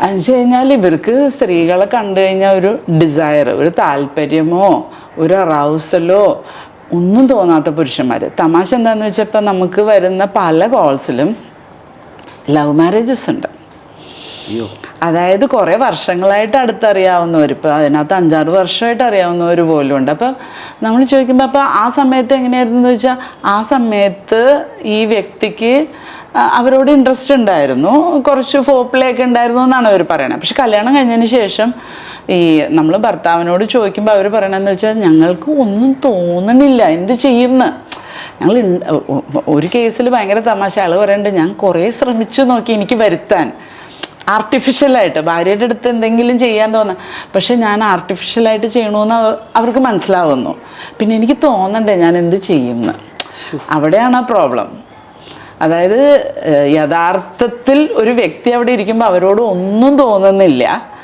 എന്നുവെച്ച് കഴിഞ്ഞാൽ ഇവർക്ക് സ്ത്രീകളെ കണ്ടു കഴിഞ്ഞാൽ ഒരു ഡിസയർ, ഒരു താല്പര്യമോ ഒരു അറൗസലോ ഒന്നും തോന്നാത്ത പുരുഷന്മാർ. തമാശ എന്താണെന്ന് വെച്ചപ്പോൾ നമുക്ക് വരുന്ന പല കോൾസിലും ലവ് മാരേജസ് ഉണ്ട്. അതായത് കുറേ വർഷങ്ങളായിട്ട് അടുത്തറിയാവുന്നവർ, ഇപ്പോൾ അതിനകത്ത് 5-6 വർഷമായിട്ട് അറിയാവുന്നവർ പോലും ഉണ്ട്. അപ്പം നമ്മൾ ചോദിക്കുമ്പോൾ അപ്പോൾ ആ സമയത്ത് എങ്ങനെയായിരുന്നു എന്ന് വെച്ചാൽ, ആ സമയത്ത് ഈ വ്യക്തിക്ക് അവരോട് ഇൻട്രസ്റ്റ് ഉണ്ടായിരുന്നു, കുറച്ച് ഫോപ്ലേ ഒക്കെ ഉണ്ടായിരുന്നു എന്നാണ് അവർ പറയണത്. പക്ഷെ കല്യാണം കഴിഞ്ഞതിന് ശേഷം ഈ നമ്മൾ ഭർത്താവിനോട് ചോദിക്കുമ്പോൾ അവർ പറയണതെന്ന് വെച്ചാൽ ഞങ്ങൾക്ക് ഒന്നും തോന്നണില്ല, എന്ത് ചെയ്യുമെന്ന്. ഞങ്ങൾ ഒരു കേസിൽ ഭയങ്കര തമാശ, ആൾ പറയുന്നുണ്ട് ഞാൻ കുറേ ശ്രമിച്ചു നോക്കി എനിക്ക് വരുത്താൻ ആർട്ടിഫിഷ്യലായിട്ട്, ഭാര്യയുടെ അടുത്ത് എന്തെങ്കിലും ചെയ്യാൻ തോന്നാം, പക്ഷെ ഞാൻ ആർട്ടിഫിഷ്യലായിട്ട് ചെയ്യണമെന്ന് അവർക്ക് മനസ്സിലാവുന്നു. പിന്നെ എനിക്ക് തോന്നണ്ടേ ഞാൻ എന്ത് ചെയ്യുമെന്ന്. അവിടെയാണ് ആ പ്രോബ്ലം. അതായത് യഥാർത്ഥത്തിൽ ഒരു വ്യക്തി അവിടെ ഇരിക്കുമ്പോൾ അവരോട് ഒന്നും തോന്നുന്നില്ല,